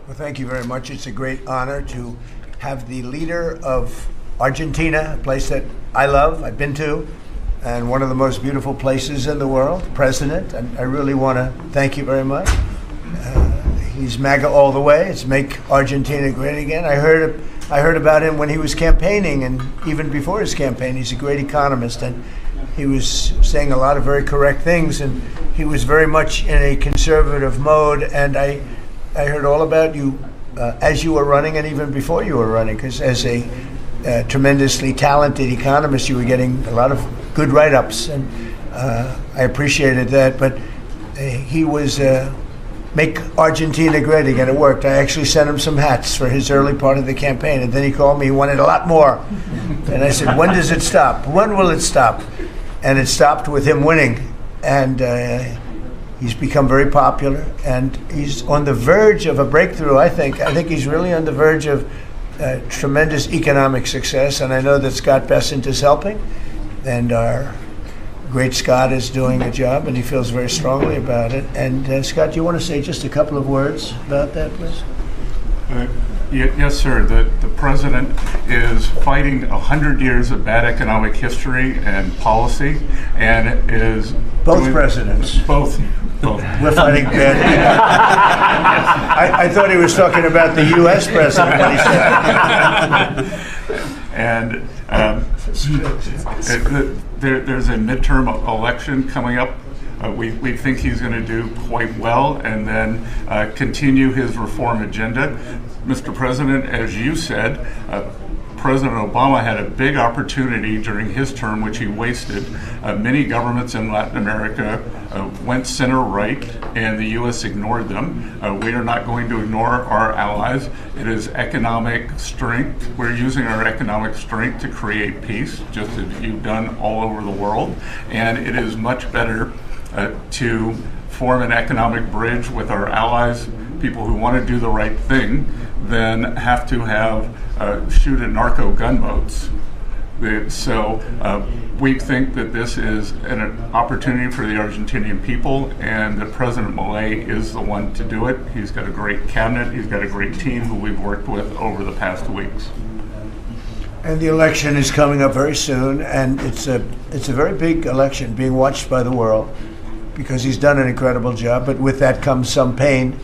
Well, thank you very much. It's a great honor to have the leader of Argentina, a place that I love, I've been to, and one of the most beautiful places in the world, president. And I really want to thank you very much. He's MAGA all the way. It's Make Argentina Great Again. I heard about him when he was campaigning, and even before his campaign. He's a great economist, and he was saying a lot of very correct things, and he was very much in a conservative mode. And I heard all about you as you were running and even before you were running, because as a tremendously talented economist, you were getting a lot of good write-ups, and I appreciated that. But he was Make Argentina Great Again. It worked. I actually sent him some hats for his early part of the campaign, and then he called me. He wanted a lot more. And I said, when does it stop? When will it stop? And it stopped with him winning. And he's become very popular, and he's on the verge of a breakthrough, I think. I think he's really on the verge of tremendous economic success, and I know that Scott Bessent is helping, and our great Scott is doing a job, and he feels very strongly about it. And Scott, do you want to say just a couple of words about that, please? Yes, sir. The president is fighting 100 years of bad economic history and policy, and is both presidents. Both. We're fighting bad. I thought he was talking about the U.S. president when he said. And there's a midterm election coming up. We think he's going to do quite well, and then continue his reform agenda. Mr. President, as you said, President Obama had a big opportunity during his term, which he wasted. Many governments in Latin America went center-right, and the U.S. ignored them. We are not going to ignore our allies. It is economic strength. We're using our economic strength to create peace, just as you've done all over the world. And it is much better to form an economic bridge with our allies, people who want to do the right thing, than have to have shoot at narco gunboats. So we think that this is an opportunity for the Argentinian people, and that President Milei is the one to do it. He's got a great cabinet. He's got a great team who we've worked with over the past weeks. And the election is coming up very soon, and it's a very big election being watched by the world, because he's done an incredible job. But with that comes some pain,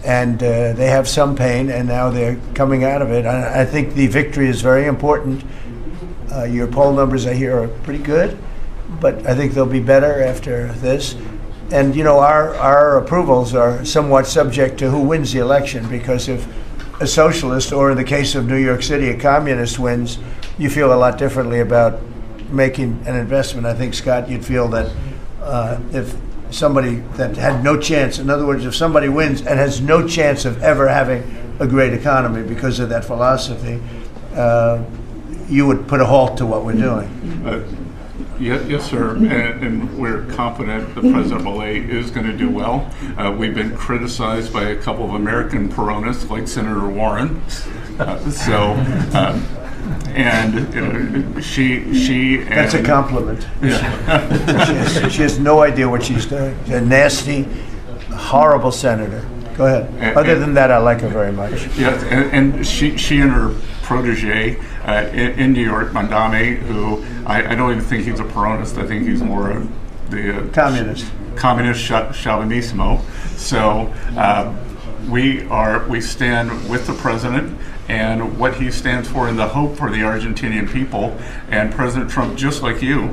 and they have some pain, and now they're coming out of it. I think the victory is very important. Your poll numbers, I hear, are pretty good, but I think they'll be better after this. And you know, our approvals are somewhat subject to who wins the election, because if a socialist, or in the case of New York City, a communist wins, you feel a lot differently about making an investment. I think, Scott, you'd feel that if somebody that had no chance, in other words, if somebody wins and has no chance of ever having a great economy because of that philosophy, you would put a halt to what we're doing. Yes, sir, and we're confident that President Milei is going to do well. We've been criticized by a couple of American Peronists, like Senator Warren. And she and that's a compliment. Yeah. She has no idea what she's doing. She's a nasty, horrible senator. Go ahead. Other than that, I like her very much. Yes, and she and her protege in New York, Mandame, who I don't even think he's a Peronist. I think he's more of the communist Chauvinismo. So we stand with the president and what he stands for, and the hope for the Argentinian people. And President Trump, just like you,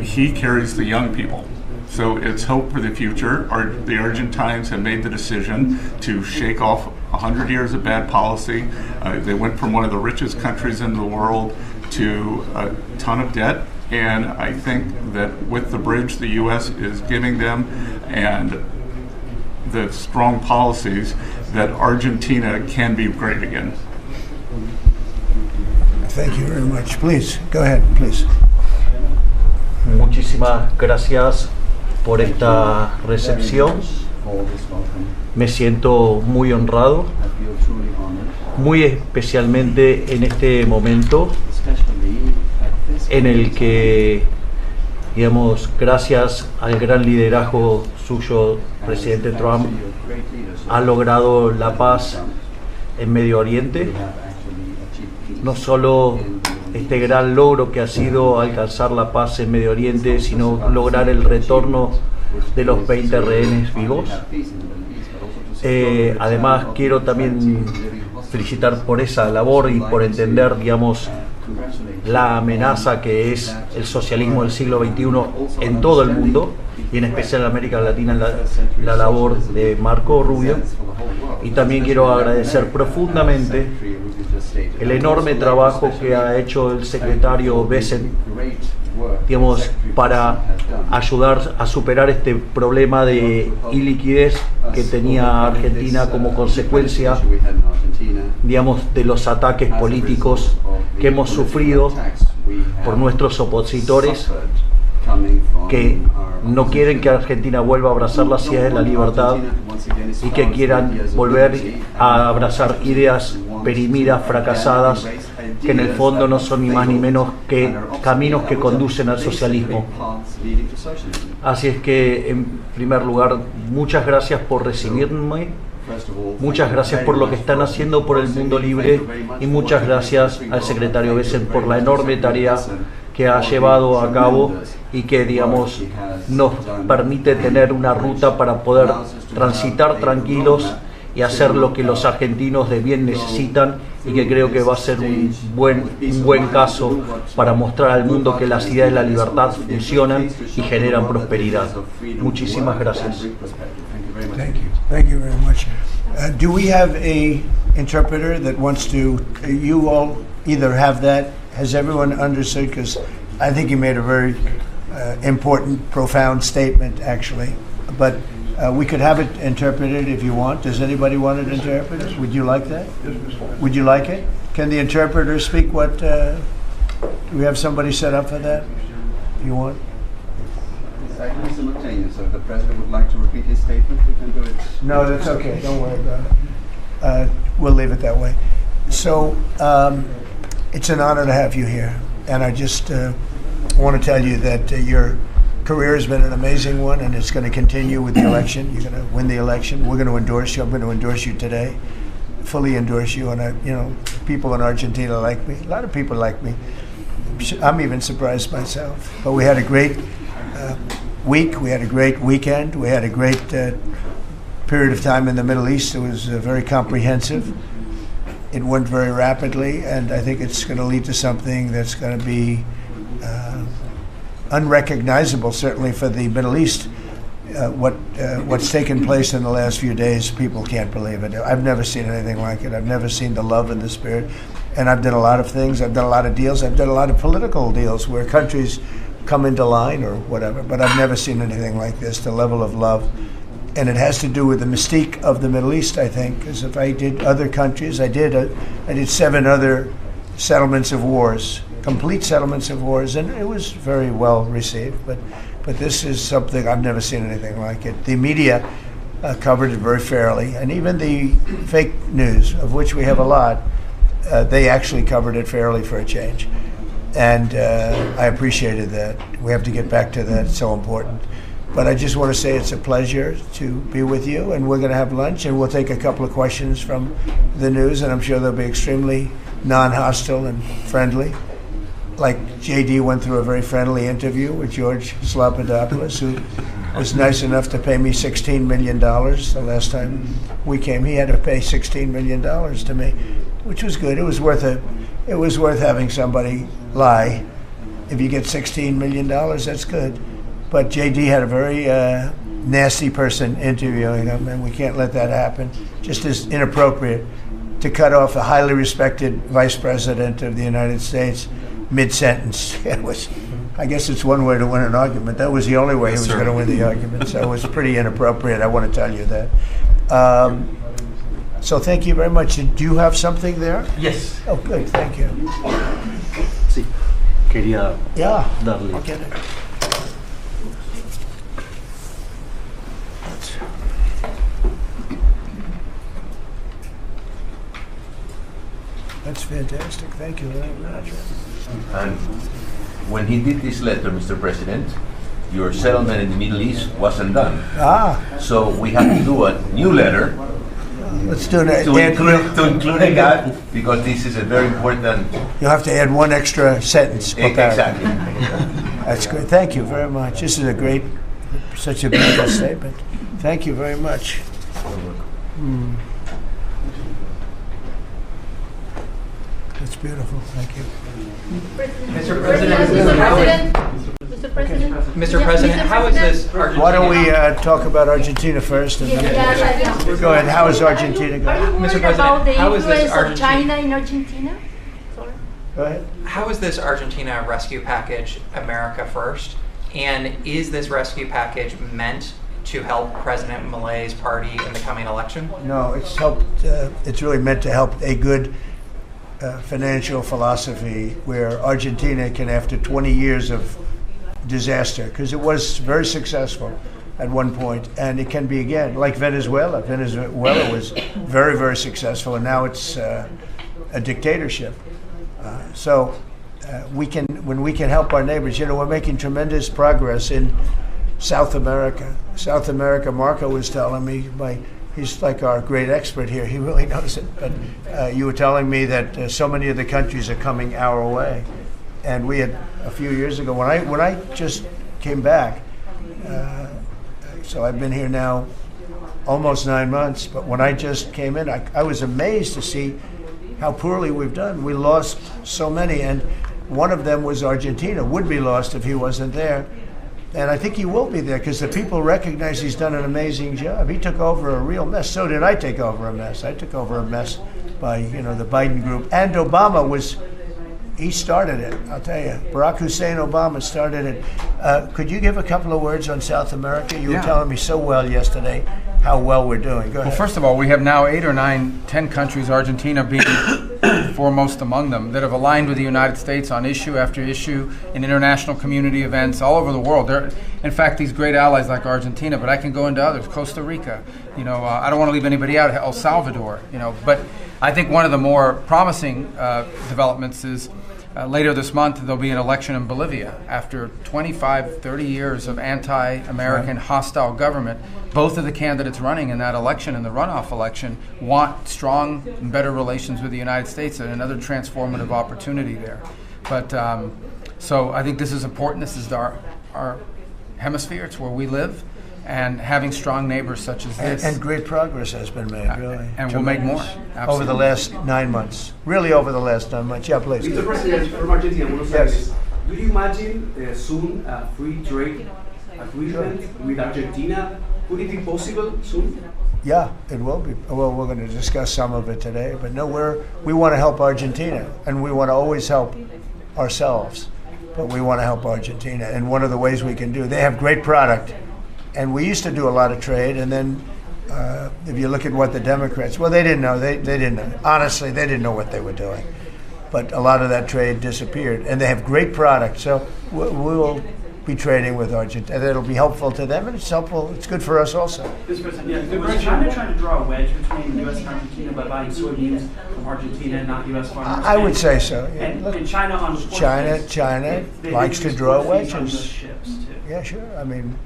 he carries the young people. So it's hope for the future. The Argentines have made the decision to shake off 100 years of bad policy. They went from one of the richest countries in the world to a ton of debt. And I think that with the bridge the U.S. is giving them and the strong policies, that Argentina can be great again. Thank you very much. Please, go ahead, please. Muchísimas gracias por esta recepción. Me siento muy honrado, muy especialmente en este momento en el que, digamos, gracias al gran liderazgo suyo presidente Trump ha logrado la paz en Medio Oriente. No solo este gran logro que ha sido alcanzar la paz en Medio Oriente, sino lograr el retorno de los 20 rehenes vivos. Además, quiero también felicitar por esa labor y por entender, digamos, la amenaza que es el socialismo del siglo XXI en todo el mundo, y en especial en América Latina, la labor de Marco Rubio. Y también quiero agradecer profundamente el enorme trabajo que ha hecho el secretario Bessent, digamos, para ayudar a superar este problema de iliquidez que tenía Argentina como consecuencia, digamos, de los ataques políticos que hemos sufrido por nuestros opositores, que no quieren que Argentina vuelva a abrazar las ideas de la libertad y que quieran volver a abrazar ideas perimidas, fracasadas, que en el fondo no son ni más ni menos que caminos que conducen al socialismo. Así es que, en primer lugar, muchas gracias por recibirme, muchas gracias por lo que están haciendo por el mundo libre, y muchas gracias al secretario Bessent por la enorme tarea que ha llevado a cabo y que, digamos, nos permite tener una ruta para poder transitar tranquilos y hacer lo que los argentinos de bien necesitan, y que creo que va a ser un buen caso para mostrar al mundo que las ideas de la libertad funcionan y generan prosperidad. Muchísimas gracias. Thank you very much. Do we have a interpreter that wants to? You all either have that. Has everyone understood? Because I think you made a very important, profound statement, actually. But we could have it interpreted if you want. Does anybody want it interpreted? Would you like that? Would you like it? Can the interpreter speak what? Do we have somebody set up for that? You want? It's actually simultaneous, so if the President would like to repeat his statement, we can do it. No, that's okay. Don't worry about it. We'll leave it that way. So it's an honor to have you here. And I just want to tell you that your career has been an amazing one, and it's going to continue with the election. You're going to win the election. We're going to endorse you. I'm going to endorse you today, fully endorse you. And people in Argentina like me. A lot of people like me. I'm even surprised myself. But we had a great week. We had a great weekend. We had a great period of time in the Middle East. It was very comprehensive. It went very rapidly, and I think it's going to lead to something that's going to be unrecognizable, certainly for the Middle East. What's taken place in the last few days, people can't believe it. I've never seen anything like it. I've never seen the love and the spirit. And I've done a lot of things. I've done a lot of deals. I've done a lot of political deals where countries come into line or whatever, but I've never seen anything like this, the level of love. And it has to do with the mystique of the Middle East, I think, because if I did other countries, I did 7 other settlements of wars, complete settlements of wars, and it was very well received. But this is something I've never seen anything like it. The media covered it very fairly, and even the fake news, of which we have a lot, they actually covered it fairly for a change. And I appreciated that. We have to get back to that. It's so important. But I just want to say it's a pleasure to be with you, and we're going to have lunch, and we'll take a couple of questions from the news, and I'm sure they'll be extremely non-hostile and friendly. Like JD went through a very friendly interview with George Slobodanopoulos, who was nice enough to pay me $16 million the last time we came. He had to pay $16 million to me, which was good. It was worth having somebody lie. If you get $16 million, that's good. But JD had a very nasty person interviewing him, and we can't let that happen. Just as inappropriate to cut off a highly respected vice president of the United States mid-sentence. I guess it's one way to win an argument. That was the only way he was going to win the argument. So it was pretty inappropriate. I want to tell you that. So thank you very much. Do you have something there? Yes. Oh, good. Thank you. Sí. Quería darle. I'll get it. That's fantastic. Thank you very much. And when he did this letter, Mr. President, your settlement in the Middle East wasn't done. So we have to do a new letter Let's do that. to include a gap, because this is a very important. You'll have to add one extra sentence. Exactly. That's great. Thank you very much. This is such a beautiful statement. Thank you very much. That's beautiful. Thank you. Mr. President, Mr. President, how is this Argentina? Why don't we talk about Argentina first? And then go ahead. How is Argentina going? Mr. About President, the how is this influence of China Argentina? in Argentina? Sorry. Go ahead. How is this Argentina rescue package America first? And is this rescue package meant to help President Milei's party in the coming election? No, it's helped. It's really meant to help a good financial philosophy where Argentina can, after 20 years of disaster, because it was very successful at one point, and it can be again, like Venezuela. Venezuela was very, very successful, and now it's a dictatorship. So when we can help our neighbors, we're making tremendous progress in South America. South America, Marco was telling me, he's like our great expert here. He really knows it. But you were telling me that so many of the countries are coming our way. And we had a few years ago, when I just came back, so I've been here now almost 9 months, but when I just came in, I was amazed to see how poorly we've done. We lost so many, and one of them was Argentina, would be lost if he wasn't there. And I think he will be there because the people recognize he's done an amazing job. He took over a real mess. So did I take over a mess. I took over a mess by, the Biden group. And Obama he started it, I'll tell you. Barack Hussein Obama started it. Could you give a couple of words on South America? You were telling me so well yesterday how well we're doing. Go ahead. Well, first of all, we have now 8 or 9, 10 countries, Argentina being foremost among them, that have aligned with the United States on issue after issue in international community events all over the world. There, in fact, these great allies like Argentina, but I can go into others, Costa Rica, I don't want to leave anybody out, El Salvador, but I think one of the more promising developments is later this month, there'll be an election in Bolivia. After 25, 30 years of anti-American hostile government, both of the candidates running in that election, in the runoff election, want strong and better relations with the United States, and another transformative opportunity there. But so I think this is important. This is our hemisphere. It's where we live. And having strong neighbors such as this. And great progress has been made, really. And we'll make more. Absolutely. Over the last 9 months. Really over the last 9 months. Yeah, please. Mr. President, from Argentina, Buenos Aires, do you imagine soon a free trade agreement with Argentina? Could it be possible soon? Yeah, it will be. Well, we're going to discuss some of it today. But no, we want to help Argentina. And we want to always help ourselves. But we want to help Argentina. And one of the ways we can do, they have great product. And we used to do a lot of trade, and then if you look at what the Democrats, they didn't know. They didn't know. Honestly, they didn't know what they were doing. But a lot of that trade disappeared, and they have great product. So we will be trading with Argentina. And it'll be helpful to them, and it's helpful. It's good for us also. Mr. President, was China trying to draw a wedge between the U.S. and Argentina by buying soybeans from Argentina and not U.S. farmers? I would say so. Yeah. And China on China likes to draw wedges. Ships too. Yeah, sure. I mean,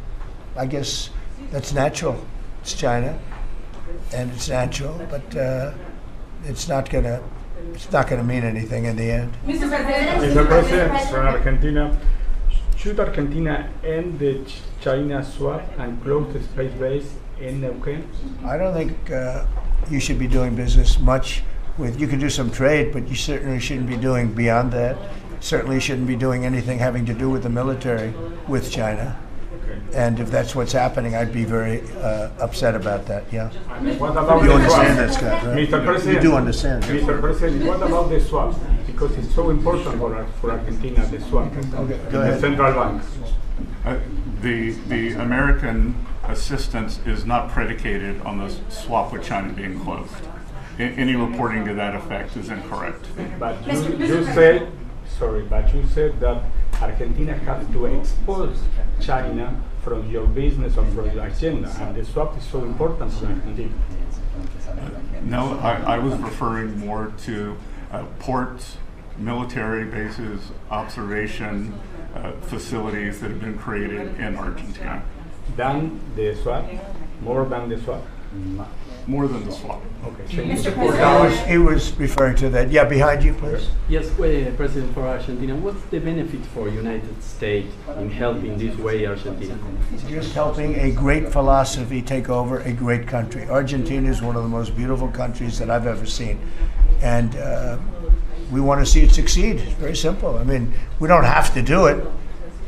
I guess that's natural. It's China, and it's natural, but it's not gonna mean anything in the end. Mr. President, Mr. President, from Argentina, should Argentina end the China swap and close the space base in Neuquén? I don't think you should be doing business much with. You can do some trade, but you certainly shouldn't be doing beyond that. Certainly shouldn't be doing anything having to do with the military with China. And if that's what's happening, I'd be very upset about that, yeah. What about You the understand swap? that, Scott, right? Mr. President, You do understand. Mr. President, what about the swap? Because it's so important for Argentina, the swap. Okay, go The ahead. central bank. The American assistance is not predicated on the swap with China being closed. Any reporting to that effect is incorrect. But you said that Argentina has to expel China from your business or from your agenda, and the swap is so important for Argentina. No, I was referring more to ports, military bases, observation facilities that have been created in Argentina. Than the swap? More than the swap? More than the swap. Okay. He was referring to that. Yeah, behind you, please. Yes, President for Argentina, what's the benefit for United States in helping this way Argentina? Just helping a great philosophy take over a great country. Argentina is one of the most beautiful countries that I've ever seen. And we want to see it succeed. It's very simple. I mean, we don't have to do it.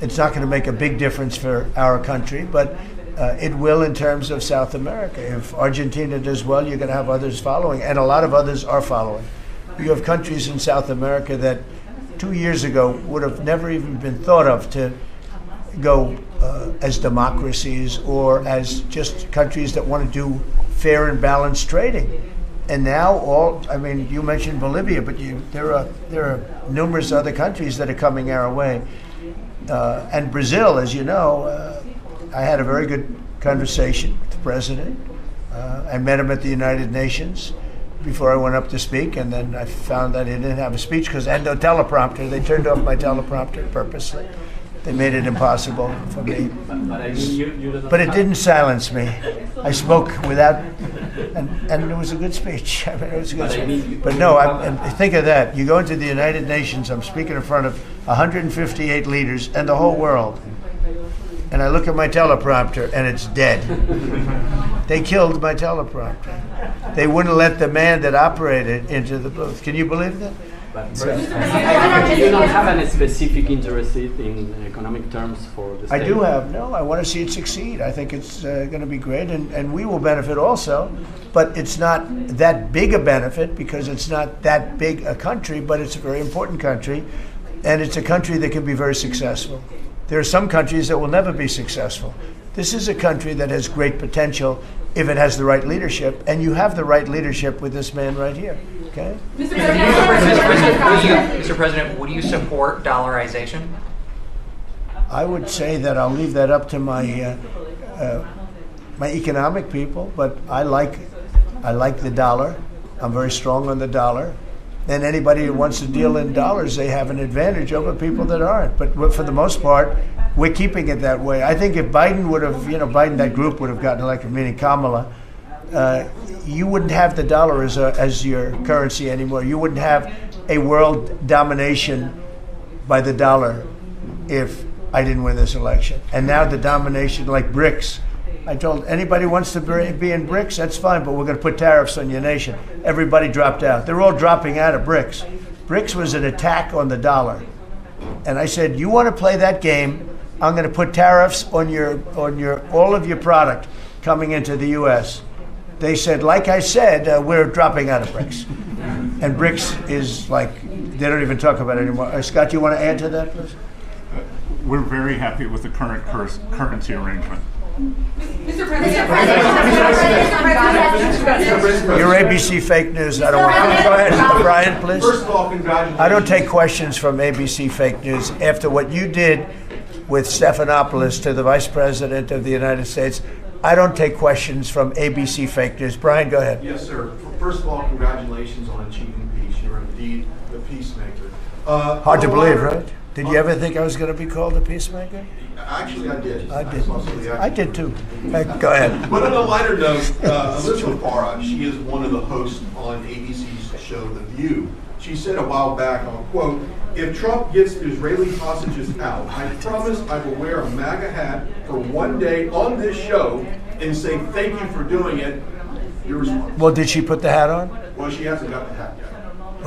It's not going to make a big difference for our country, but it will in terms of South America. If Argentina does well, you're going to have others following, and a lot of others are following. You have countries in South America that 2 years ago would have never even been thought of to go as democracies or as just countries that want to do fair and balanced trading. And now you mentioned Bolivia, but there are numerous other countries that are coming our way. And Brazil, as you know, I had a very good conversation with the president. I met him at the United Nations before I went up to speak, and then I found that he didn't have a speech because I had no teleprompter. They turned off my teleprompter purposely. They made it impossible for me. But it didn't silence me. I spoke without, and it was a good speech. I mean, it was a good speech. But no, think of that. You go into the United Nations, I'm speaking in front of 158 leaders and the whole world. And I look at my teleprompter and it's dead. They killed my teleprompter. They wouldn't let the man that operated into the booth. Can you believe that? Do you not have any specific interest in economic terms for the state? I do have. No, I want to see it succeed. I think it's going to be great, and we will benefit also. But it's not that big a benefit because it's not that big a country, but it's a very important country, and it's a country that can be very successful. There are some countries that will never be successful. This is a country that has great potential if it has the right leadership, and you have the right leadership with this man right here. Okay? Mr. President, would you support dollarization? I would say that I'll leave that up to my my economic people, but I like the dollar. I'm very strong on the dollar. And anybody who wants to deal in dollars, they have an advantage over people that aren't. But for the most part, we're keeping it that way. I think if Biden would have, that group would have gotten elected, meaning Kamala, you wouldn't have the dollar as your currency anymore. You wouldn't have a world domination by the dollar if I didn't win this election. And now the domination, like BRICS. I told anybody who wants to be in BRICS, that's fine, but we're going to put tariffs on your nation. Everybody dropped out. They're all dropping out of BRICS. BRICS was an attack on the dollar. And I said, you want to play that game, I'm going to put tariffs on all of your product coming into the U.S. They said, like I said, we're dropping out of BRICS. And BRICS is like, they don't even talk about it anymore. Scott, you want to add to that, please? We're very happy with the current currency arrangement. Mr. President, Your ABC fake news. I don't want to. Go ahead, Brian, please. First of all, congratulations. I don't take questions from ABC fake news. After what you did with Stephanopoulos to the Vice President of the United States, I don't take questions from ABC fake news. Brian, go ahead. Yes, sir. First of all, congratulations on achieving peace. You're indeed the peacemaker. Hard to believe, right? Did you ever think I was going to be called a peacemaker? Actually, I did. I did too. Go ahead. But on a lighter note, Elizabeth Farah, she is one of the hosts on ABC's show The View. She said a while back, I'll quote, "If Trump gets the Israeli hostages out, I promise I will wear a MAGA hat for one day on this show and say thank you for doing it." Your response? Well, did she put the hat on? Well, she hasn't got the hat yet.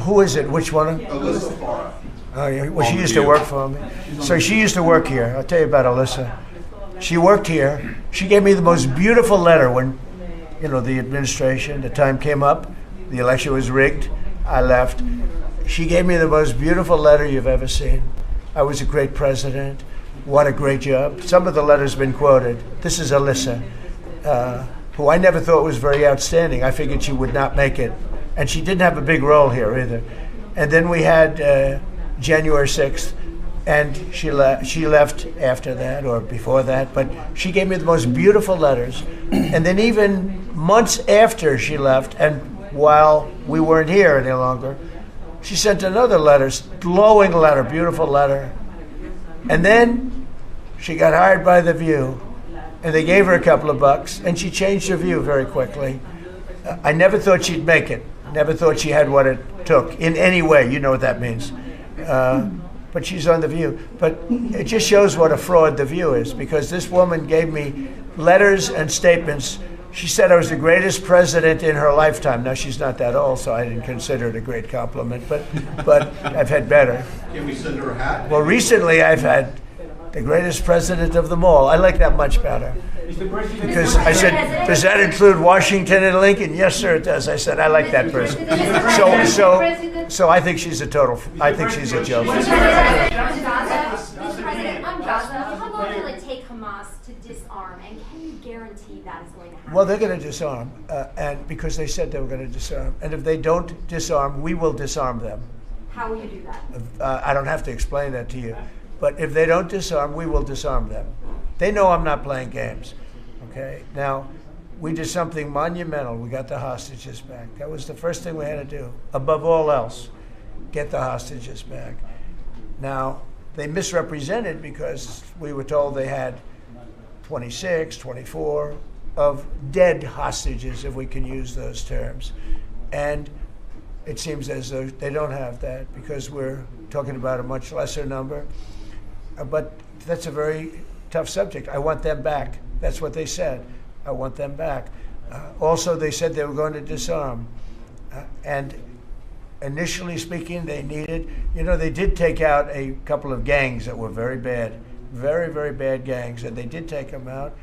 Who is it? Which one? Elizabeth Farah. Oh, yeah. Well, she used to work for me. So she used to work here. I'll tell you about Alyssa. She worked here. She gave me the most beautiful letter when, the administration, the time came up, the election was rigged, I left. She gave me the most beautiful letter you've ever seen. I was a great president. What a great job. Some of the letters have been quoted. This is Alyssa, who I never thought was very outstanding. I figured she would not make it. And she didn't have a big role here either. And then we had January 6th, and she left after that or before that, but she gave me the most beautiful letters. And then even months after she left, and while we weren't here any longer, She sent another letter, glowing letter, beautiful letter. And then she got hired by The View, and they gave her a couple of bucks, and she changed her view very quickly. I never thought she'd make it. Never thought she had what it took in any way. You know what that means. But she's on The View. But it just shows what a fraud The View is, because this woman gave me letters and statements. She said I was the greatest president in her lifetime. Now, she's not that old, so I didn't consider it a great compliment, but I've had better. Can we send her a hat? Well, recently I've had the greatest president of them all. I like that much better. Because I said, does that include Washington and Lincoln? Yes, sir, it does. I said, I like that person. So I think she's a joke. Mr. President, on Gaza, how long will it take Hamas to disarm, and can you guarantee that is going to happen? Well, they're going to disarm, and because they said they were going to disarm. And if they don't disarm, we will disarm them. How will you do that? I don't have to explain that to you. But if they don't disarm, we will disarm them. They know I'm not playing games. Okay? Now, we did something monumental. We got the hostages back. That was the first thing we had to do. Above all else, get the hostages back. Now, they misrepresented because we were told they had 26, 24 of dead hostages, if we can use those terms. And it seems as though they don't have that because we're talking about a much lesser number. But that's a very tough subject. I want them back. That's what they said. I want them back. Also, they said they were going to disarm. And initially speaking, they needed, they did take out a couple of gangs that were very bad, very, very bad gangs, and they did take them out,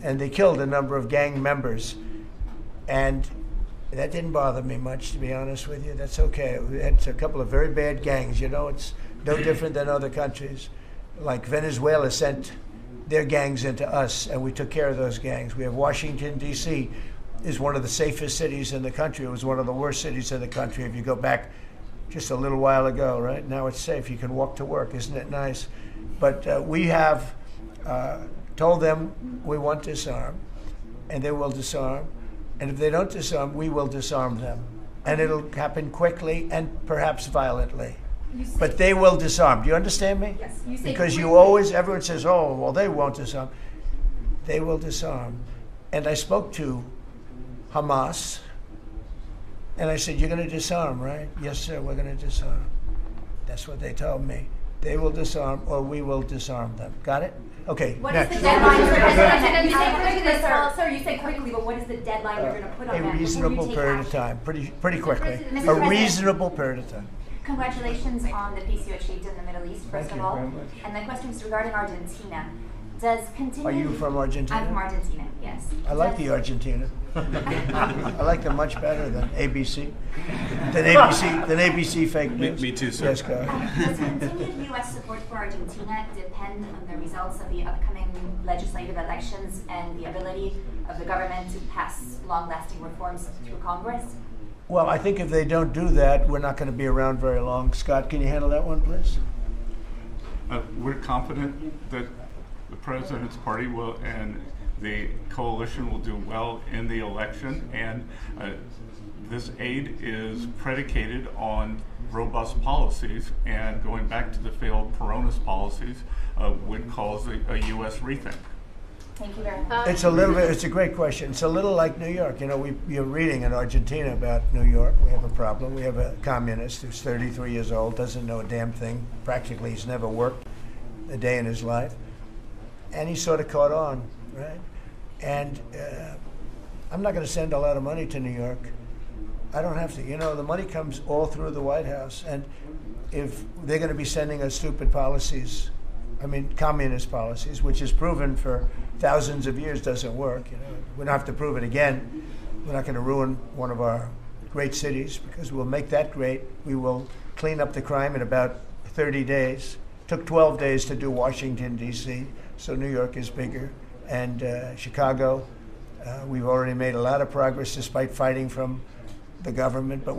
and they killed a number of gang members. And that didn't bother me much, to be honest with you. That's okay. We had a couple of very bad gangs. It's no different than other countries. Like Venezuela sent their gangs into us, and we took care of those gangs. We have Washington, D.C. is one of the safest cities in the country. It was one of the worst cities in the country if you go back just a little while ago, right? Now it's safe. You can walk to work. Isn't it nice? But we have told them we want to disarm, and they will disarm. And if they don't disarm, we will disarm them. And it'll happen quickly and perhaps violently. But they will disarm. Do you understand me? Yes. You say because quickly. Everyone says, oh, well, they won't disarm. They will disarm. And I spoke to Hamas, and I said, you're going to disarm, right? Yes, sir, we're going to disarm. That's what they told me. They will disarm, or we will disarm them. Got it? Okay, What next. is the deadline? You say quickly, sir, you say quickly, but what is the deadline you're going to put on that? A reasonable period of time, pretty quickly. Mr. A President. reasonable period of time. Congratulations on the peace you achieved in the Middle East, first Thank of you all. very much. And the question is regarding Argentina. Does continue? Are you from Argentina? I'm from Argentina, yes. I like the Argentina. I like them much better than ABC. Than ABC fake news. Me too, sir. Yes, go ahead. Does continued U.S. support for Argentina depend on the results of the upcoming legislative elections and the ability of the government to pass long-lasting reforms through Congress? Well, I think if they don't do that, we're not going to be around very long. Scott, can you handle that one, please? We're confident that the president's party will and the coalition will do well in the election, and this aid is predicated on robust policies, and going back to the failed Peronist policies would cause a U.S. rethink. Thank you very much. It's a great question. It's a little like New York. You're reading in Argentina about New York. We have a problem. We have a communist who's 33 years old, doesn't know a damn thing. Practically, he's never worked a day in his life. And he sort of caught on, right? And I'm not going to send a lot of money to New York. I don't have to. The money comes all through the White House. And if they're going to be sending us stupid policies, communist policies, which is proven for thousands of years doesn't work. We don't have to prove it again. We're not going to ruin one of our great cities because we'll make that great. We will clean up the crime in about 30 days. Took 12 days to do Washington, D.C., so New York is bigger. And Chicago, we've already made a lot of progress despite fighting from the government, but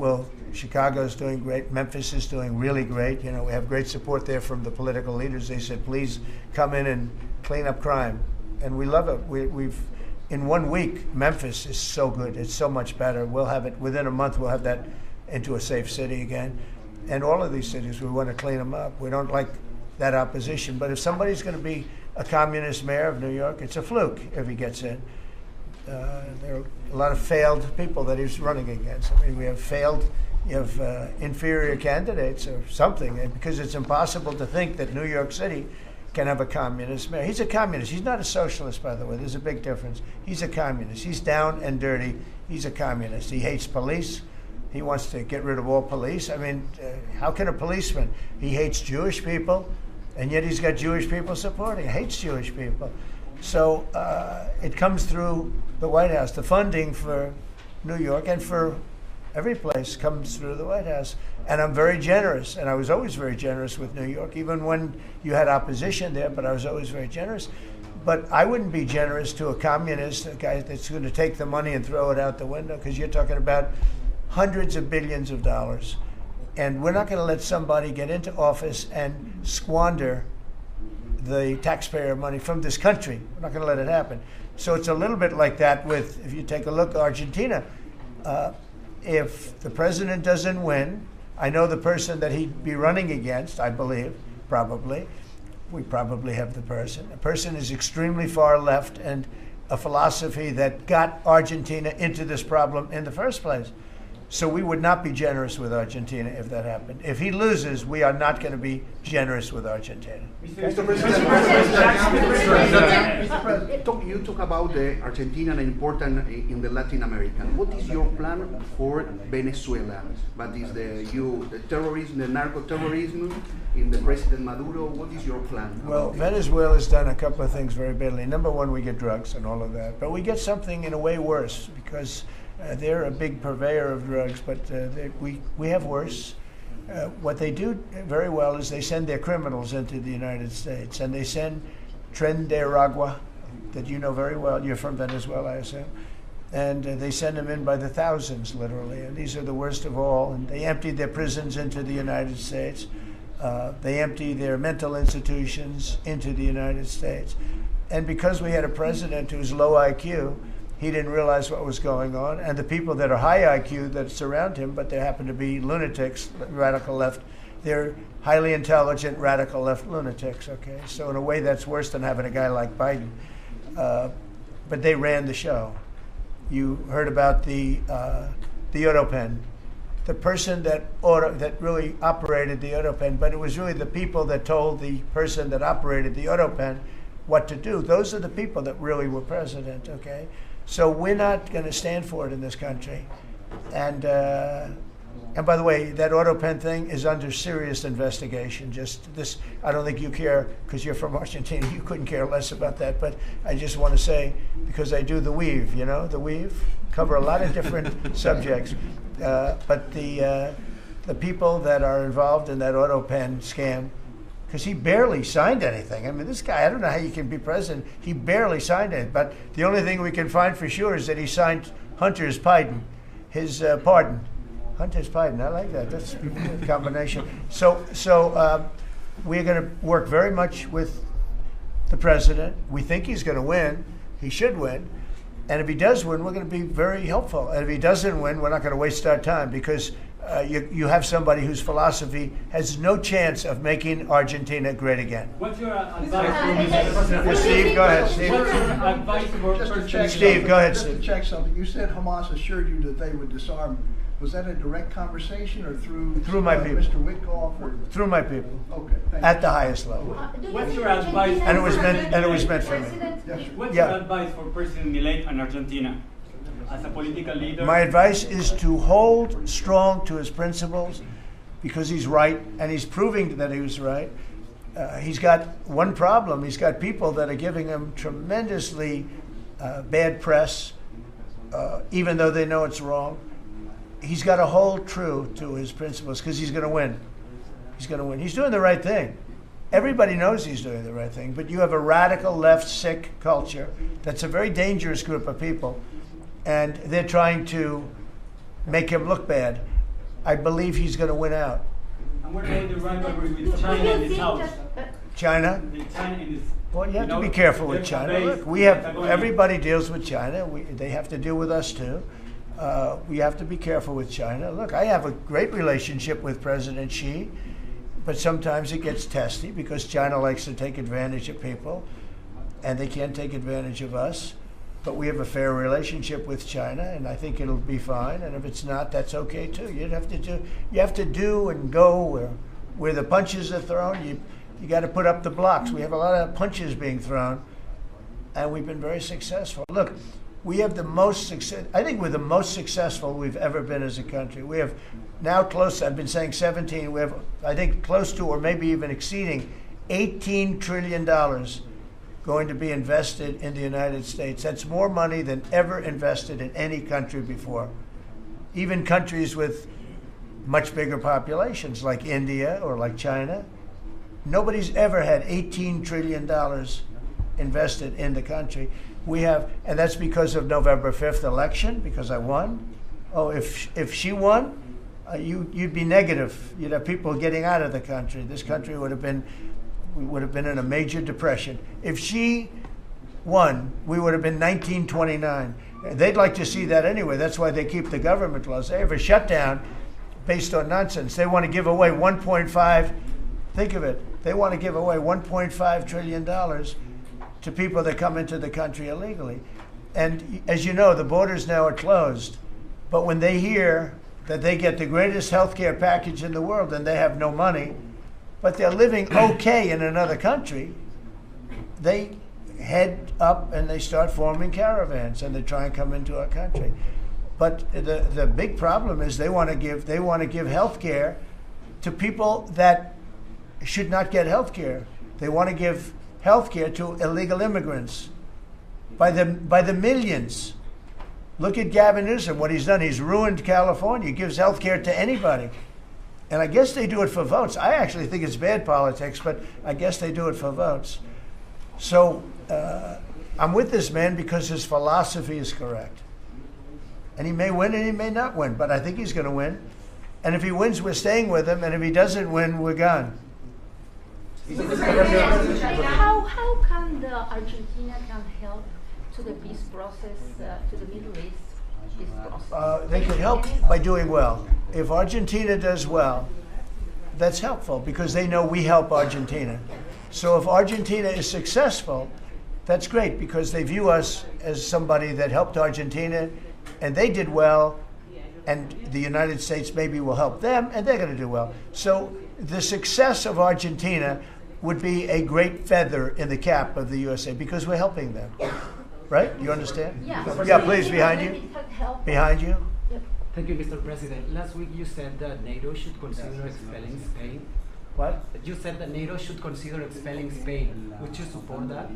Chicago's doing great. Memphis is doing really great. We have great support there from the political leaders. They said, please come in and clean up crime. And we love it. We've in 1 week, Memphis is so good. It's so much better. We'll have it within a month. We'll have that into a safe city again. And all of these cities, we want to clean them up. We don't like that opposition. But if somebody's going to be a communist mayor of New York, it's a fluke if he gets in. There are a lot of failed people that he's running against. I mean, we have inferior candidates or something, and because it's impossible to think that New York City can have a communist mayor. He's a communist. He's not a socialist, by the way. There's a big difference. He's a communist. He's down and dirty. He's a communist. He hates police. He wants to get rid of all police. I mean, how can a policeman? He hates Jewish people, and yet he's got Jewish people supporting. He hates Jewish people. So it comes through the White House. The funding for New York and for every place comes through the White House. And I'm very generous, and I was always very generous with New York, even when you had opposition there, but I was always very generous. But I wouldn't be generous to a communist, a guy that's going to take the money and throw it out the window, because you're talking about hundreds of billions of dollars. And we're not going to let somebody get into office and squander the taxpayer money from this country. We're not going to let it happen. So it's a little bit like that with, if you take a look at Argentina, if the president doesn't win, I know the person that he'd be running against, I believe, probably. We probably have the person. The person is extremely far left and a philosophy that got Argentina into this problem in the first place. So we would not be generous with Argentina if that happened. If he loses, we are not going to be generous with Argentina. Mr. President, you talk about the Argentina and important in the Latin American. What is your plan for Venezuela? But is the terrorism, the narco-terrorism in the President Maduro? What is your plan? Well, Venezuela's done a couple of things very badly. Number one, we get drugs and all of that. But we get something in a way worse because they're a big purveyor of drugs, but we have worse. What they do very well is they send their criminals into the United States, and they send Tren de Aragua, that you know very well. You're from Venezuela, I assume. And they send them in by the thousands, literally. And these are the worst of all. And they empty their prisons into the United States. They empty their mental institutions into the United States. And because we had a president who's low IQ, he didn't realize what was going on. And the people that are high IQ that surround him, but they happen to be lunatics, radical left, they're highly intelligent, radical left lunatics, okay? So in a way, that's worse than having a guy like Biden. But they ran the show. You heard about the Autopen. The person that really operated the Autopen, but it was really the people that told the person that operated the Autopen what to do. Those are the people that really were president, okay? So we're not going to stand for it in this country. And by the way, that Autopen thing is under serious investigation. Just this, I don't think you care, because you're from Argentina, you couldn't care less about that. But I just want to say, because I do the weave, you know, the weave, cover a lot of different subjects. But the people that are involved in that Autopen scam, because he barely signed anything. I mean, this guy, I don't know how you can be president. He barely signed it. But the only thing we can find for sure is that he signed Hunter's pardon, his pardon. Hunter's pardon, I like that. That's a combination. So we're going to work very much with the president. We think he's going to win. He should win. And if he does win, we're going to be very helpful. And if he doesn't win, we're not going to waste our time, because you have somebody whose philosophy has no chance of making Argentina great again. What's your advice? Steve, go ahead. Steve. What's your advice for Steve, go ahead. Just to check something, you said Hamas assured you that they would disarm. Was that a direct conversation or through my people? Mr. Witkoff? Or? Through my people. Okay. At the highest level. What's your advice? And it was meant for me. What's your advice for President Milei and Argentina as a political leader? My advice is to hold strong to his principles, because he's right, and he's proving that he was right. He's got one problem. He's got people that are giving him tremendously bad press, even though they know it's wrong. He's got to hold true to his principles, because he's going to win. He's going to win. He's doing the right thing. Everybody knows he's doing the right thing, but you have a radical left sick culture that's a very dangerous group of people, and they're trying to make him look bad. I believe he's going to win out. And what about the rivalry with China in the south? China? Well, you have to be careful with China. Look, we have everybody deals with China. They have to deal with us too. We have to be careful with China. Look, I have a great relationship with President Xi, but sometimes it gets testy because China likes to take advantage of people, and they can't take advantage of us. But we have a fair relationship with China, and I think it'll be fine. And if it's not, that's okay too. You have to do and go where the punches are thrown. You got to put up the blocks. We have a lot of punches being thrown, and we've been very successful. Look, we have the most success. I think we're the most successful we've ever been as a country. We have now close. I've been saying 17. We have, I think, close to or maybe even exceeding $18 trillion going to be invested in the United States. That's more money than ever invested in any country before. Even countries with much bigger populations like India or like China, nobody's ever had $18 trillion invested in the country. We have, and that's because of November 5th election, because I won. Oh, if she won, you'd be negative. You'd have people getting out of the country. This country would have been in a major depression. If she won, we would have been 1929. They'd like to see that anyway. That's why they keep the government closed. They have a shutdown based on nonsense. They want to give away 1.5, think of it, they want to give away $1.5 trillion to people that come into the country illegally. And as you know, the borders now are closed. But when they hear that they get the greatest health care package in the world and they have no money, but they're living okay in another country, they head up and they start forming caravans and they try and come into our country. But the big problem is they want to give health care to people that should not get health care. They want to give health care to illegal immigrants by the millions. Look at Gavin Newsom, what he's done. He's ruined California. He gives health care to anybody. And I guess they do it for votes. I actually think it's bad politics, but I guess they do it for votes. So I'm with this man because his philosophy is correct. And he may win and he may not win, but I think he's going to win. And if he wins, we're staying with him. And if he doesn't win, we're gone. How can Argentina can help to the peace process, to the Middle East peace process? They can help by doing well. If Argentina does well, that's helpful because they know we help Argentina. So if Argentina is successful, that's great because they view us as somebody that helped Argentina and they did well, and the United States maybe will help them and they're going to do well. So the success of Argentina would be a great feather in the cap of the USA because we're helping them. Right? You understand? Yeah. Yeah, please, behind you. Behind you. Yep. Thank you, Mr. President. Last week you said that NATO should consider expelling Spain. What? You said that NATO should consider expelling Spain. Would you support that?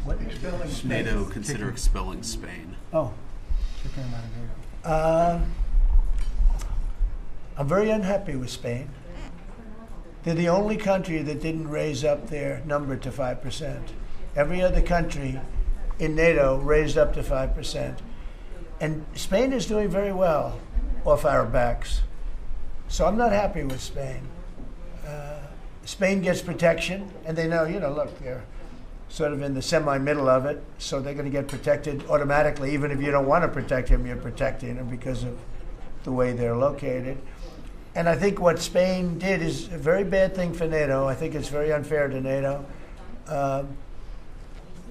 What? Expelling Spain? NATO consider expelling Spain. Oh. I'm very unhappy with Spain. They're the only country that didn't raise up their number to 5%. Every other country in NATO raised up to 5%. And Spain is doing very well off our backs. So I'm not happy with Spain. Spain gets protection, and they know, look, they're sort of in the semi-middle of it, so they're going to get protected automatically. Even if you don't want to protect them, you're protecting them because of the way they're located. And I think what Spain did is a very bad thing for NATO. I think it's very unfair to NATO.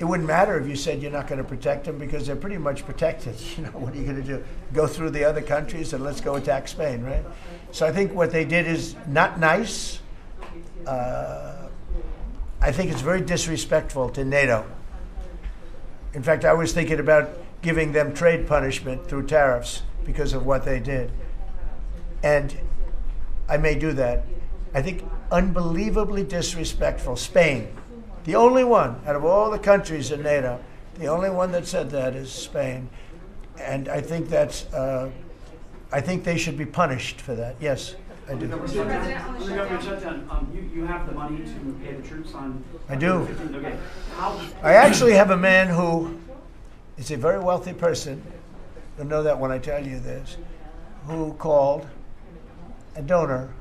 It wouldn't matter if you said you're not going to protect them because they're pretty much protected. What are you going to do? Go through the other countries and let's go attack Spain, right? So I think what they did is not nice. I think it's very disrespectful to NATO. In fact, I was thinking about giving them trade punishment through tariffs because of what they did. And I may do that. I think unbelievably disrespectful. Spain, the only one out of all the countries in NATO, the only one that said that is Spain. And I think that's, I think they should be punished for that. Yes, I do. Mr. President, on the government shutdown, you have the money to pay the troops on... I do. Okay. How... I actually have a man who is a very wealthy person, you'll know that when I tell you this, who called a donor,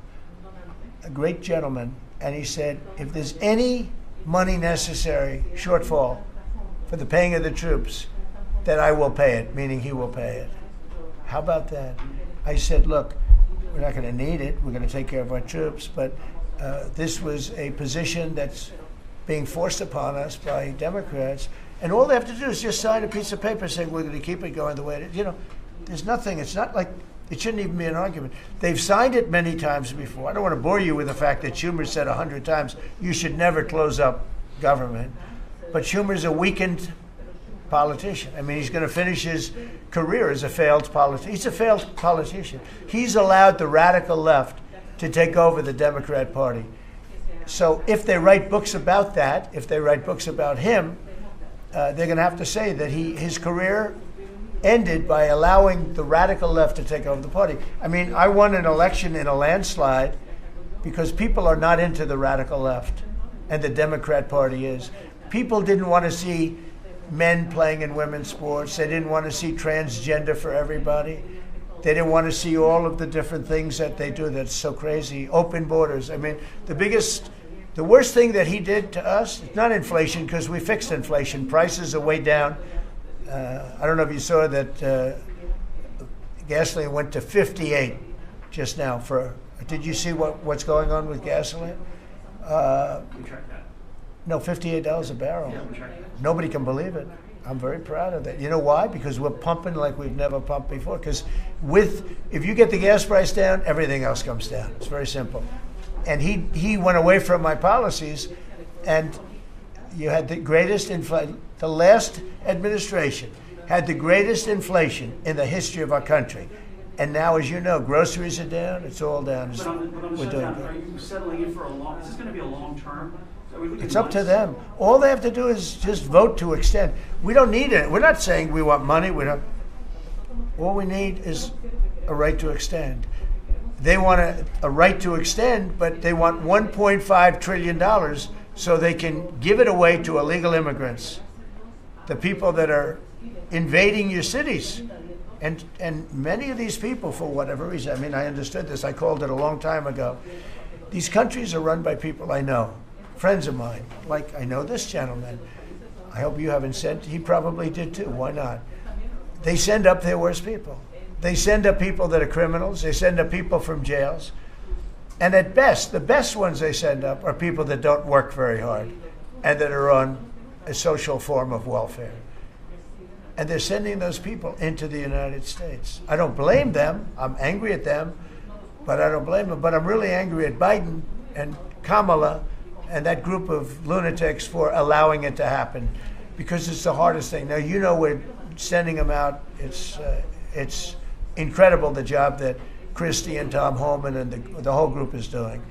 a great gentleman, and he said, if there's any money necessary, shortfall, for the paying of the troops, that I will pay it, meaning he will pay it. How about that? I said, look, we're not going to need it. We're going to take care of our troops. But this was a position that's being forced upon us by Democrats. And all they have to do is just sign a piece of paper saying we're going to keep it going the way it is. You know, there's nothing. It's not like, it shouldn't even be an argument. They've signed it many times before. I don't want to bore you with the fact that Schumer said 100 times, you should never close up government. But Schumer's a weakened politician. I mean, he's going to finish his career as a failed politician. He's a failed politician. He's allowed the radical left to take over the Democrat Party. So if they write books about that, if they write books about him, they're going to have to say that his career ended by allowing the radical left to take over the party. I mean, I won an election in a landslide because people are not into the radical left, and the Democrat Party is. People didn't want to see men playing in women's sports. They didn't want to see transgender for everybody. They didn't want to see all of the different things that they do that's so crazy. Open borders. I mean, the worst thing that he did to us, it's not inflation, because we fixed inflation. Prices are way down. I don't know if you saw that gasoline went to 58 just now. Did you see what's going on with gasoline? No, $58 a barrel. Nobody can believe it. I'm very proud of that. You know why? Because we're pumping like we've never pumped before. Because if you get the gas price down, everything else comes down. It's very simple. And he went away from my policies, and you had the greatest inflation. The last administration had the greatest inflation in the history of our country. And now, as you know, groceries are down. It's all down. We're doing good. Are you settling in for is this going to be a long term? It's up to them. All they have to do is just vote to extend. We don't need it. We're not saying we want money. All we need is a right to extend. They want a right to extend, but they want $1.5 trillion so they can give it away to illegal immigrants, the people that are invading your cities. And many of these people, for whatever reason, I mean, I understood this. I called it a long time ago. These countries are run by people I know. Friends of mine, like I know this gentleman. I hope you haven't sent. He probably did too. Why not? They send up their worst people. They send up people that are criminals. They send up people from jails. And at best, the best ones they send up are people that don't work very hard and that are on a social form of welfare. And they're sending those people into the United States. I don't blame them. I'm angry at them, but I don't blame them. But I'm really angry at Biden and Kamala and that group of lunatics for allowing it to happen, because it's the hardest thing. Now, you know, we're sending them out. It's incredible the job that Christie and Tom Homan and the whole group is doing.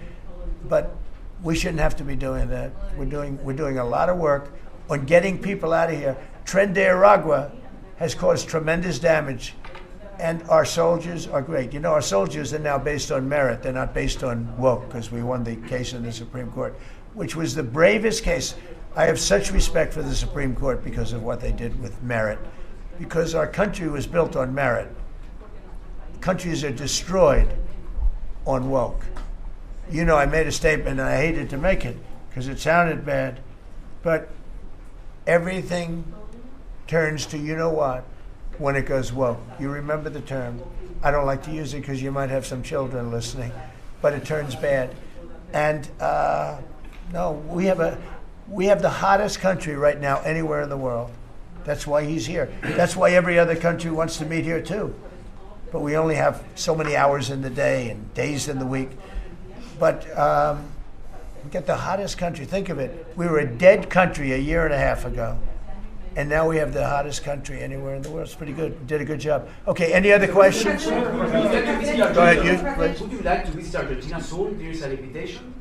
But we shouldn't have to be doing that. We're doing a lot of work on getting people out of here. Tren de Aragua has caused tremendous damage, and our soldiers are great. You know, our soldiers are now based on merit. They're not based on woke, because we won the case in the Supreme Court, which was the bravest case. I have such respect for the Supreme Court because of what they did with merit, because our country was built on merit. Countries are destroyed on woke. You know, I made a statement, and I hated to make it because it sounded bad, but everything turns to, you know what, when it goes woke. You remember the term. I don't like to use it because you might have some children listening, but it turns bad. And no, we have the hottest country right now anywhere in the world. That's why he's here. That's why every other country wants to meet here too. But we only have so many hours in the day and days in the week. But we get the hottest country. Think of it. We were a dead country a year and a half ago. And now we have the hottest country anywhere in the world. It's pretty good. You did a good job. Okay, any other questions? Go ahead, you. Would you like to visit Argentina soon? There is an invitation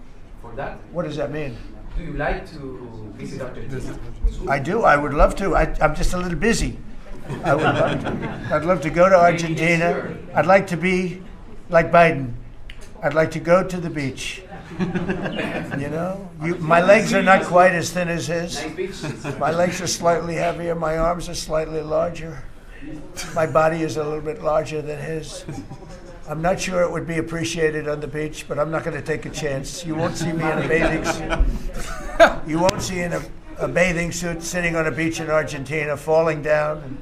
for that. What does that mean? Do you like to visit Argentina? I do. I would love to. I'm just a little busy. I would love to. I'd love to go to Argentina. I'd like to be like Biden. I'd like to go to the beach. You know, my legs are not quite as thin as his. My legs are slightly heavier. My arms are slightly larger. My body is a little bit larger than his. I'm not sure it would be appreciated on the beach, but I'm not going to take a chance. You won't see me in a bathing suit. You won't see in a bathing suit sitting on a beach in Argentina, falling down.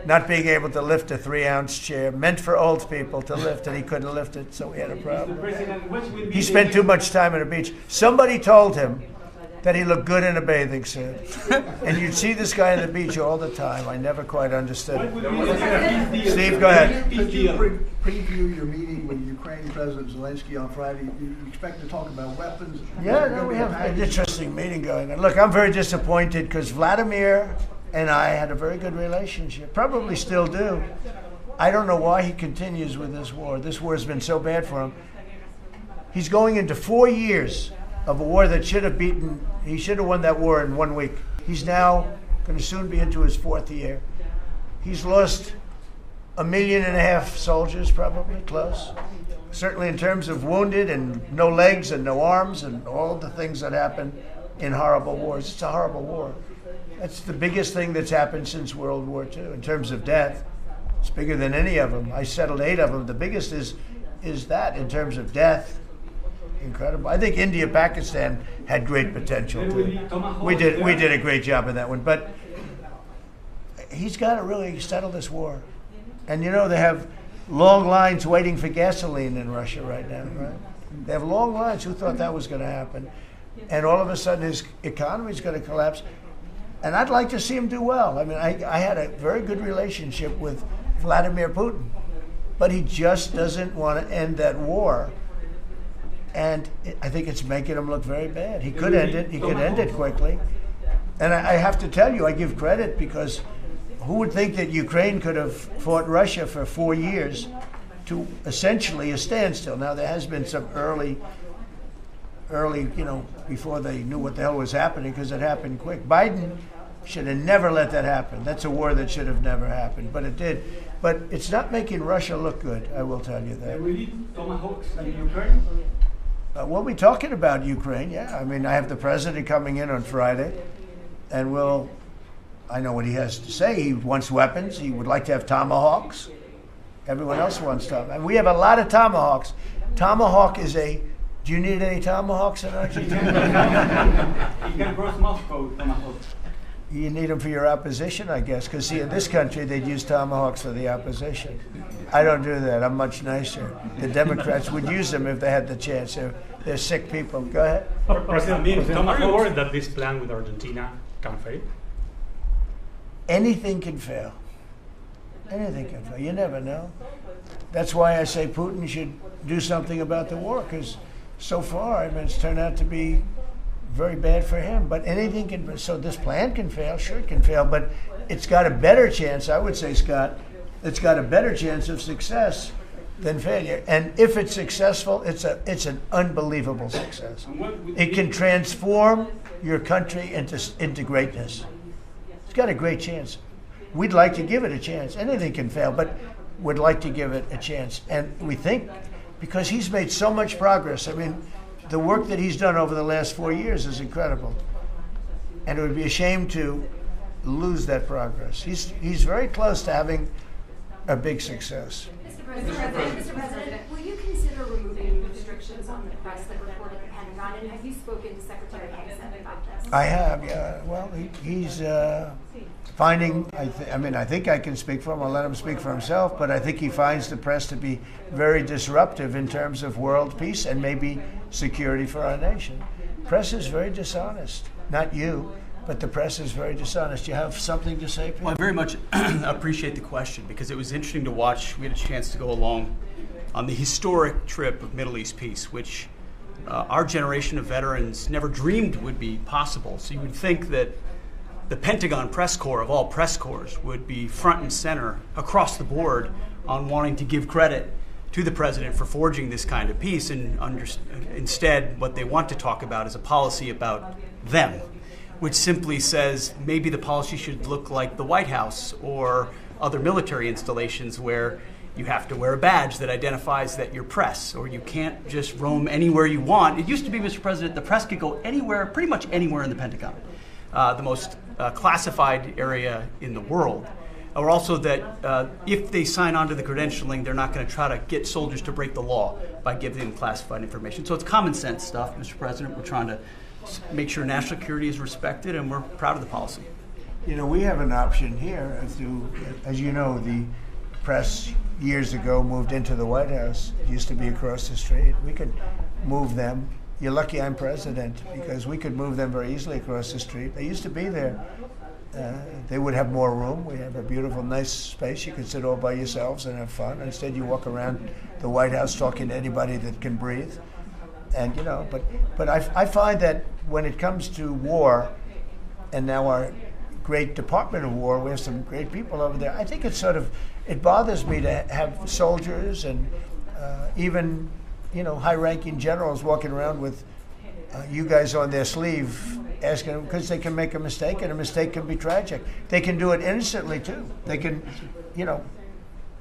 not being able to lift a 3-ounce chair, meant for old people to lift, and he couldn't lift it, so we had a problem. He spent too much time on the beach. Somebody told him that he looked good in a bathing suit. And you'd see this guy on the beach all the time. I never quite understood it. Steve, go ahead. Could you preview your meeting with Ukraine President Zelensky on Friday? You expect to talk about weapons? Yeah, no, we have an interesting meeting going on. Look, I'm very disappointed because Vladimir and I had a very good relationship, probably still do. I don't know why he continues with this war. This war has been so bad for him. He's going into 4 years of a war that he should have won that war in 1 week. He's now going to soon be into his 4th year. He's lost 1.5 million soldiers, probably, close. Certainly in terms of wounded and no legs and no arms and all of the things that happen in horrible wars. It's a horrible war. That's the biggest thing that's happened since World War II in terms of death. It's bigger than any of them. I settled 8 of them. The biggest is that in terms of death. Incredible. I think India, Pakistan had great potential too. We did a great job in that one, but he's got to really settle this war. And you know they have long lines waiting for gasoline in Russia right now, right? They have long lines. Who thought that was going to happen? And all of a sudden his economy is going to collapse. And I'd like to see him do well. I mean, I had a very good relationship with Vladimir Putin, but he just doesn't want to end that war. And I think it's making him look very bad. He could end it. He could end it quickly. And I have to tell you, I give credit because who would think that Ukraine could have fought Russia for 4 years to essentially a standstill? Now, there has been some early, before they knew what the hell was happening because it happened quick. Biden should have never let that happen. That's a war that should have never happened, but it did. But it's not making Russia look good, I will tell you that. We need tomahawks in Ukraine? We'll be talking about Ukraine, yeah. I mean, I have the president coming in on Friday, and I know what he has to say. He wants weapons. He would like to have tomahawks. Everyone else wants tomahawks. And we have a lot of tomahawks. Tomahawk is do you need any tomahawks in Argentina? You can cross Moscow, tomahawks. You need them for your opposition, I guess, because see, in this country, they'd use tomahawks for the opposition. I don't do that. I'm much nicer. The Democrats would use them if they had the chance. They're sick people. Go ahead. President, are you worried that this plan with Argentina can fail? Anything can fail. Anything can fail. You never know. That's why I say Putin should do something about the war, because so far, I mean, it's turned out to be very bad for him, but anything can. So this plan can fail, sure it can fail, but it's got a better chance, I would say, Scott, it's got a better chance of success than failure. And if it's successful, it's an unbelievable success. It can transform your country into greatness. It's got a great chance. We'd like to give it a chance. Anything can fail, but we'd like to give it a chance. And we think, because he's made so much progress, I mean, the work that he's done over the last 4 years is incredible. And it would be a shame to lose that progress. He's very close to having a big success. Mr. President, will you consider removing restrictions on the press that report at the Pentagon? And have you spoken to Secretary Hayes about this? I have, yeah. Well, he's finding, I think I can speak for him. I'll let him speak for himself, but I think he finds the press to be very disruptive in terms of world peace and maybe security for our nation. Press is very dishonest. Not you, but the press is very dishonest. You have something to say, Pete? Well, I very much appreciate the question because it was interesting to watch. We had a chance to go along on the historic trip of Middle East peace, which our generation of veterans never dreamed would be possible. So you would think that the Pentagon press corps of all press corps would be front and center across the board on wanting to give credit to the president for forging this kind of peace, and instead what they want to talk about is a policy about them, which simply says maybe the policy should look like the White House or other military installations where you have to wear a badge that identifies that you're press, or you can't just roam anywhere you want. It used to be, Mr. President, the press could go anywhere, pretty much anywhere in the Pentagon, the most classified area in the world. Or also that if they sign on to the credentialing, they're not going to try to get soldiers to break the law by giving them classified information. So it's common sense stuff, Mr. President. We're trying to make sure national security is respected, and we're proud of the policy. You know, we have an option here. As you know, the press years ago moved into the White House. It used to be across the street. We could move them. You're lucky I'm president, because we could move them very easily across the street. They used to be there. They would have more room. We have a beautiful, nice space. You can sit all by yourselves and have fun. Instead, you walk around the White House talking to anybody that can breathe. And, you know, but I find that when it comes to war, and now our great Department of War, we have some great people over there, I think it's it bothers me to have soldiers and even, you know, high-ranking generals walking around with you guys on their sleeve, asking them, because they can make a mistake, and a mistake can be tragic. They can do it innocently too. They can, you know,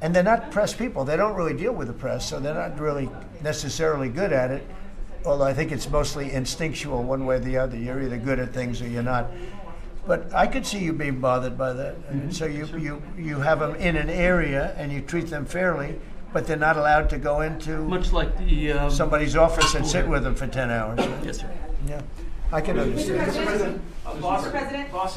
and they're not press people. They don't really deal with the press, so they're not really necessarily good at it. Although I think it's mostly instinctual, one way or the other. You're either good at things or you're not. But I could see you being bothered by that. And so you have them in an area and you treat them fairly, but they're not allowed to go into much like the somebody's office and sit with them for 10 hours. Right? Yes, sir. Yeah, I can understand. Boston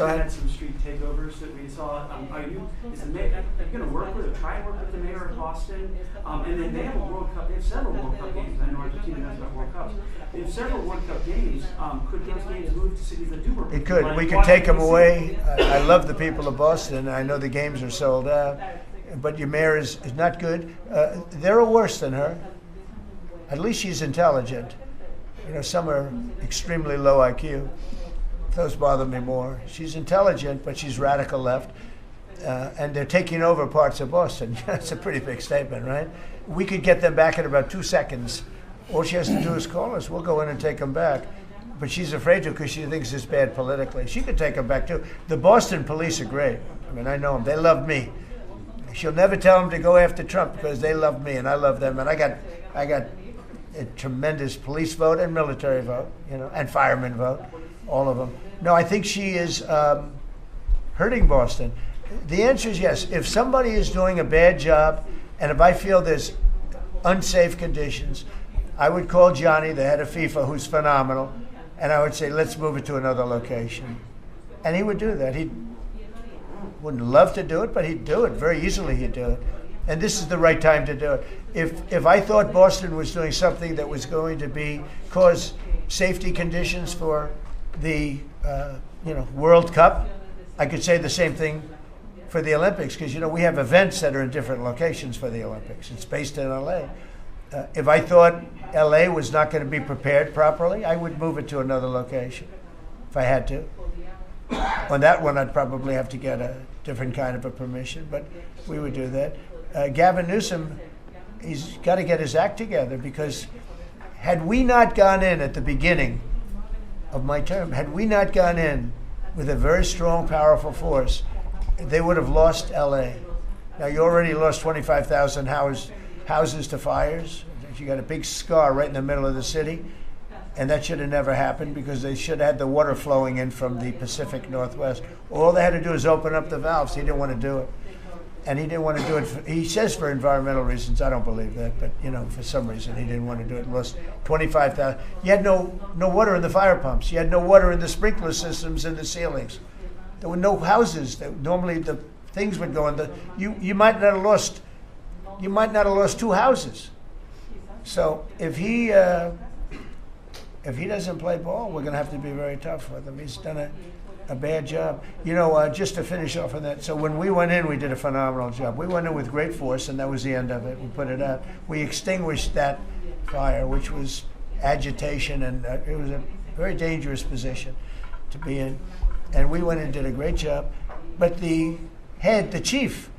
had some street takeovers that we saw. Are you going to work with or try and work with the mayor of Boston? And then they have a World Cup. They have several World Cup games. I know Argentina does have World Cups. They have several World Cup games. Could those games move to cities that do work? It could. We could take them away. I love the people of Boston. I know the games are sold out. But your mayor is not good. They're worse than her. At least she's intelligent. You know, some are extremely low IQ. Those bother me more. She's intelligent, but she's radical left. And they're taking over parts of Boston. That's a pretty big statement, right? We could get them back in about 2 seconds. All she has to do is call us. We'll go in and take them back. But she's afraid to because she thinks it's bad politically. She could take them back too. The Boston police are great. I mean, I know them. They love me. She'll never tell them to go after Trump because they love me and I love them. And I got a tremendous police vote and military vote, you know, and fireman vote, all of them. No, I think she is hurting Boston. The answer is yes. If somebody is doing a bad job, and if I feel there's unsafe conditions, I would call Johnny, the head of FIFA, who's phenomenal, and I would say, let's move it to another location. And he would do that. He wouldn't love to do it, but he'd do it. Very easily he'd do it. And this is the right time to do it. If I thought Boston was doing something that was going to cause safety conditions for the World Cup, I could say the same thing for the Olympics, because we have events that are in different locations for the Olympics. It's based in LA. If I thought LA was not going to be prepared properly, I would move it to another location if I had to. On that one, I'd probably have to get a different kind of a permission, but we would do that. Gavin Newsom, he's got to get his act together, because had we not gone in at the beginning of my term, had we not gone in with a very strong, powerful force, they would have lost LA. Now, you already lost 25,000 houses to fires. You got a big scar right in the middle of the city. And that should have never happened, because they should have had the water flowing in from the Pacific Northwest. All they had to do is open up the valves. He didn't want to do it. And he didn't want to do it, he says for environmental reasons. I don't believe that, but for some reason he didn't want to do it. Lost 25,000. You had no water in the fire pumps. You had no water in the sprinkler systems in the ceilings. There were no houses. Normally the things would go in the. You might not have lost 2 houses. So if he doesn't play ball, we're going to have to be very tough with him. He's done a bad job. Just to finish off on that, so when we went in, we did a phenomenal job. We went in with great force, and that was the end of it. We put it out. We extinguished that fire, which was agitation, and it was a very dangerous position to be in. And we went in and did a great job. But the chief,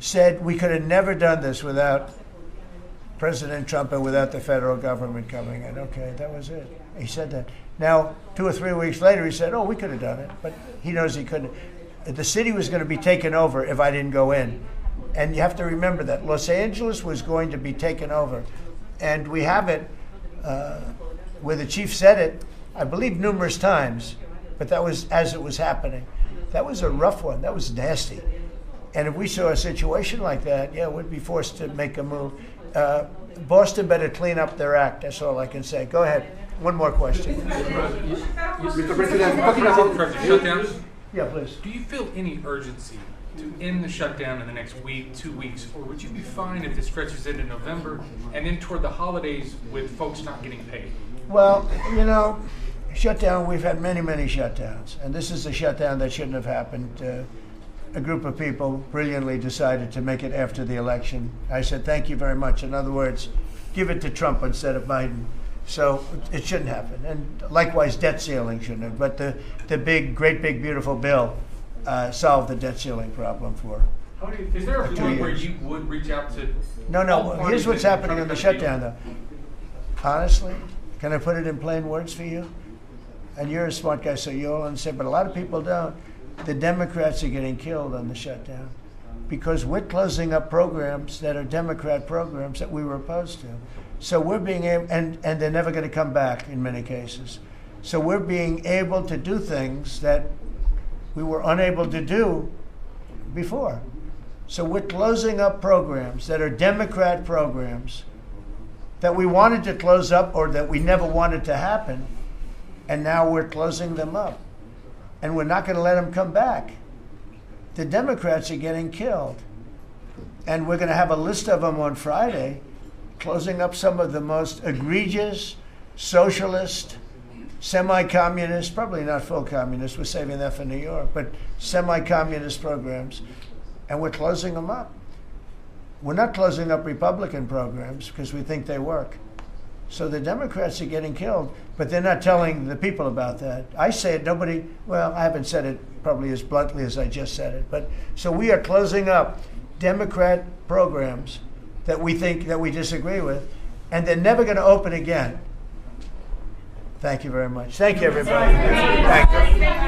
said we could have never done this without President Trump and without the federal government coming in. Okay, that was it. He said that. Now, 2 or 3 weeks later, he said, we could have done it. But he knows he couldn't. The city was going to be taken over if I didn't go in. And you have to remember that. Los Angeles was going to be taken over. And we have it where the chief said it, I believe, numerous times. But that was as it was happening. That was a rough one. That was nasty. And if we saw a situation like that, we'd be forced to make a move. Boston better clean up their act. That's all I can say. Go ahead. One more question. Mr. President, talking about shutdown. Yeah, please. Do you feel any urgency to end the shutdown in the next week, 2 weeks, or would you be fine if it stretches into November and then toward the holidays with folks not getting paid? Well, you know, shutdown, we've had many, many shutdowns, and this is a shutdown that shouldn't have happened. A group of people brilliantly decided to make it after the election. I said, thank you very much. In other words, give it to Trump instead of Biden. So it shouldn't happen. And likewise, debt ceiling shouldn't have. But the big, great big, beautiful bill solved the debt ceiling problem for Is there a 2 point where years. you would reach out to No, all here's parties what's that happening try in to the cut a deal? shutdown, though. Honestly, can I put it in plain words for you? And you're a smart guy, so you'll understand, but a lot of people don't. The Democrats are getting killed on the shutdown because we're closing up programs that are Democrat programs that we were opposed to. So we're being able, and they're never going to come back in many cases. So we're being able to do things that we were unable to do before. So we're closing up programs that are Democrat programs that we wanted to close up or that we never wanted to happen, and now we're closing them up. And we're not going to let them come back. The Democrats are getting killed. And we're going to have a list of them on Friday, closing up some of the most egregious, socialist, semi-communist, probably not full communist, we're saving that for New York, but semi-communist programs, and we're closing them up. We're not closing up Republican programs because we think they work. So the Democrats are getting killed, but they're not telling the people about that. I say it, nobody, well, I haven't said it probably as bluntly as I just said it, but so we are closing up Democrat programs that we think that we disagree with, and they're never going to open again. Thank you very much. Thank you, everybody. Thank you.